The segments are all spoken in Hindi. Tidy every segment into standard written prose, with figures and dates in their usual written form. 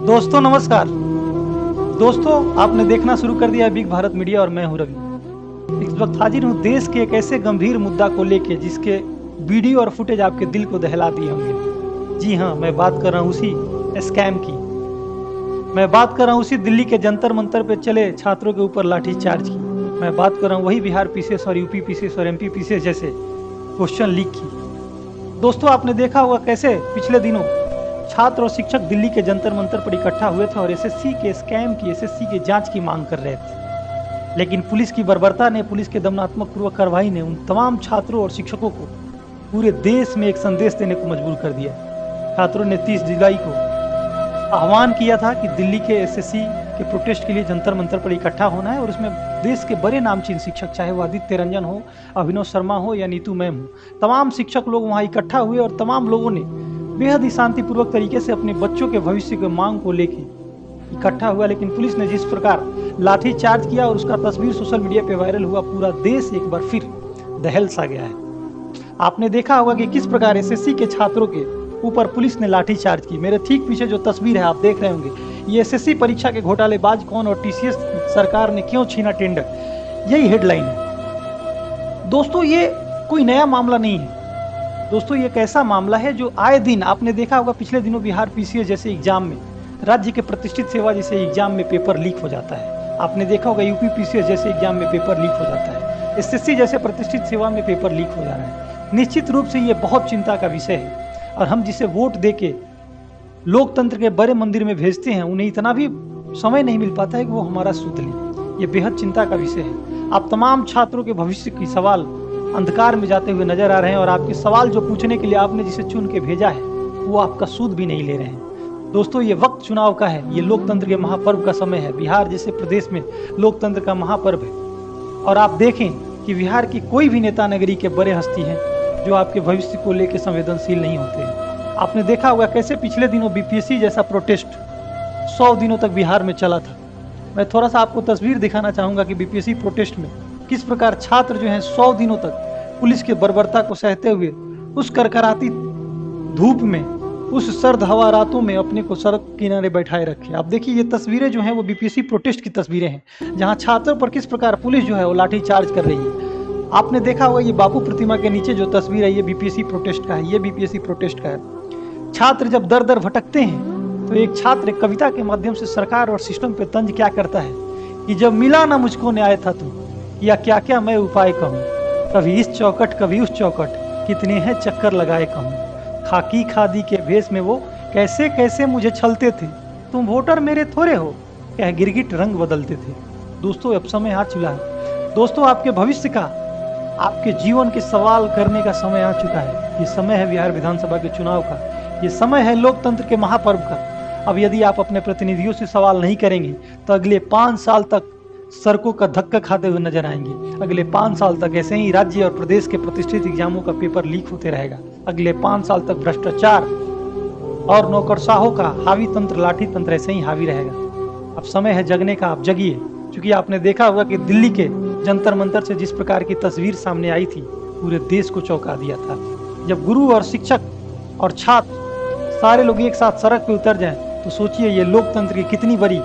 दोस्तों नमस्कार। दोस्तों आपने देखना शुरू कर दिया बिग भारत मीडिया और मैं हूं रवि। इस वक्त हाजिर हूं देश के एक ऐसे गंभीर मुद्दा को लेके जिसके वीडियो और फुटेज आपके दिल को दहला दिए होंगे। जी हां, मैं बात कर रहा हूं उसी स्कैम की। मैं बात कर रहा हूं उसी दिल्ली के जंतर मंतर पे चले छात्रों के ऊपर लाठीचार्ज की। मैं बात कर रहा हूं वही बिहार पीसीएस और यूपी पीसीएस और एमपी पीसीएस जैसे क्वेश्चन लीक की। दोस्तों आपने देखा होगा कैसे पिछले दिनों छात्र और शिक्षक दिल्ली के जंतर मंतर पर इकट्ठा हुए थे और एसएससी के स्कैम की, एसएससी के जांच की मांग कर रहे थे। लेकिन पुलिस की बर्बरता ने, पुलिस के दमनात्मक पूर्वक कार्रवाई ने उन तमाम छात्रों और शिक्षकों को पूरे देश में एक संदेश देने को मजबूर कर दिया। छात्रों ने 30 जुलाई को आह्वान किया था कि दिल्ली के एसएससी के प्रोटेस्ट के लिए जंतर मंतर पर इकट्ठा होना है और उसमें देश के बड़े नामचीन शिक्षक, चाहे वो आदित्य रंजन हो, अभिनव शर्मा हो या नीतू मैम हो, तमाम शिक्षक लोग वहाँ इकट्ठा हुए और तमाम लोगों ने बेहद ही शांतिपूर्वक तरीके से अपने बच्चों के भविष्य के मांग को लेके इकट्ठा हुआ। लेकिन पुलिस ने जिस प्रकार लाठी चार्ज किया और उसका तस्वीर सोशल मीडिया पे वायरल हुआ, पूरा देश एक बार फिर दहल सा गया है। आपने देखा होगा कि किस प्रकार एसएससी के छात्रों के ऊपर पुलिस ने लाठी चार्ज की। मेरे ठीक पीछे जो तस्वीर है आप देख रहे होंगे, ये एसएससी परीक्षा के घोटालेबाज कौन और टीसीएस सरकार ने क्यों छीना टेंडर, यही हेडलाइन है। दोस्तों ये कोई नया मामला नहीं है। दोस्तों ये एक ऐसा मामला है जो आए दिन आपने देखा होगा, पिछले दिनों बिहार पीसीएस जैसे एग्जाम में, राज्य के प्रतिष्ठित सेवा जैसे एग्जाम में पेपर लीक हो जाता है। आपने देखा होगा यूपी पीसीएस जैसे एग्जाम में पेपर लीक हो जाता है, एसएससी जैसे प्रतिष्ठित सेवा में पेपर लीक हो जा रहा है। निश्चित रूप से ये बहुत चिंता का विषय है और हम जिसे वोट दे के लोकतंत्र के बड़े मंदिर में भेजते हैं, उन्हें इतना भी समय नहीं मिल पाता है कि वो हमारा सुध लें। ये बेहद चिंता का विषय है। आप तमाम छात्रों के भविष्य की सवाल अंधकार में जाते हुए नजर आ रहे हैं और आपके सवाल जो पूछने के लिए आपने जिसे चुन के भेजा है वो आपका सूद भी नहीं ले रहे हैं। दोस्तों ये वक्त चुनाव का है, ये लोकतंत्र के महापर्व का समय है। बिहार जैसे प्रदेश में लोकतंत्र का महापर्व है और आप देखें कि बिहार की कोई भी नेता नगरी के बड़े हस्ती हैं जो आपके भविष्य को लेकर संवेदनशील नहीं होते हैं। आपने देखा होगा कैसे पिछले दिनों बीपीएससी जैसा प्रोटेस्ट 100 दिनों तक बिहार में चला था। मैं थोड़ा सा आपको तस्वीर दिखाना चाहूँगा कि बीपीएससी प्रोटेस्ट में किस प्रकार छात्र जो हैं 100 दिनों तक पुलिस की बर्बरता को सहते हुए उस करकराती धूप में, उस सर्द हवा रातों में अपने को सड़क किनारे बैठाए रखे। आप देखिए ये तस्वीरें जो हैं वो बीपीएससी प्रोटेस्ट की तस्वीरें हैं, जहां छात्रों पर किस प्रकार पुलिस जो है वो लाठी चार्ज कर रही है। आपने देखा होगा ये बापू प्रतिमा के नीचे जो तस्वीर है ये बीपीएससी प्रोटेस्ट का है, ये बीपीएससी प्रोटेस्ट का है। छात्र जब दर दर भटकते हैं तो एक छात्र एक कविता के माध्यम से सरकार और सिस्टम पे तंज क्या करता है कि जब मिला ना मुझको न्याय था तू, या क्या क्या मैं उपाय कहूँ, कभी इस चौकट कभी उस चौकट, कितने हैं चक्कर लगाए कहूँ। खाकी खादी के भेष में वो कैसे कैसे मुझे छलते थे, तुम वोटर मेरे थोड़े हो, कह गिरगिट रंग बदलते थे। दोस्तों अब समय आ चुका है। दोस्तों आपके भविष्य का, आपके जीवन के सवाल करने का समय आ चुका है। ये समय है बिहार विधानसभा के चुनाव का, ये समय है लोकतंत्र के महापर्व का। अब यदि आप अपने प्रतिनिधियों से सवाल नहीं करेंगे तो अगले 5 साल तक सड़कों का धक्का खाते हुए नजर आएंगे। अगले 5 साल तक ऐसे ही राज्य और प्रदेश के प्रतिष्ठित एग्जामों का पेपर लीक होते रहेगा। अगले 5 साल तक भ्रष्टाचार और नौकरशाहों का हावी तंत्र, लाठी तंत्र ऐसे ही हावी रहेगा। अब समय है जगने का, आप जगिए। क्योंकि आपने देखा होगा कि दिल्ली के जंतर मंतर से जिस प्रकार की तस्वीर सामने आई थी, पूरे देश को चौंका दिया था। जब गुरु और शिक्षक और छात्र सारे लोग एक साथ सड़क पे उतर जाएं तो सोचिए ये लोकतंत्र की कितनी बड़ी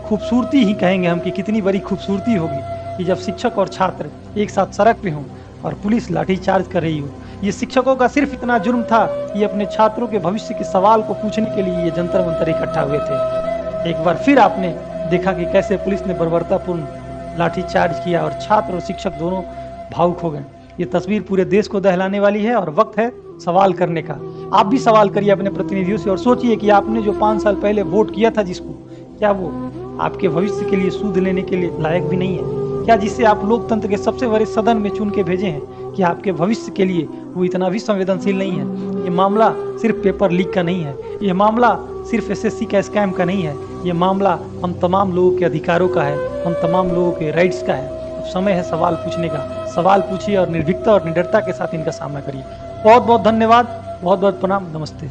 खूबसूरती ही कहेंगे हम कि कितनी बड़ी खूबसूरती होगी कि जब शिक्षक और छात्र एक साथ सड़क पे हों और पुलिस लाठी चार्ज कर रही हो। ये शिक्षकों का सिर्फ इतना जुर्म था कि अपने छात्रों के भविष्य के सवाल को पूछने के लिए ये जंतर मंतर इकट्ठा हुए थे। एक बार फिर आपने देखा कि कैसे पुलिस ने बर्बरतापूर्ण लाठी चार्ज किया और छात्र और शिक्षक दोनों भावुक हो गए। ये तस्वीर पूरे देश को दहलाने वाली है और वक्त है सवाल करने का। आप भी सवाल करिए अपने प्रतिनिधियों से और सोचिए कि आपने जो 5 साल पहले वोट किया था जिसको, क्या वो आपके भविष्य के लिए सूद लेने के लिए लायक भी नहीं है? क्या जिससे आप लोकतंत्र के सबसे बड़े सदन में चुन के भेजे हैं, कि आपके भविष्य के लिए वो इतना भी संवेदनशील नहीं है? ये मामला सिर्फ पेपर लीक का नहीं है, ये मामला सिर्फ एसएससी का स्कैम का नहीं है, ये मामला हम तमाम लोगों के अधिकारों का है, हम तमाम लोगों के राइट्स का है। अब समय है सवाल पूछने का। सवाल पूछिए और निर्भीकता और निडरता के साथ इनका सामना करिए। बहुत बहुत धन्यवाद, बहुत बहुत प्रणाम, नमस्ते।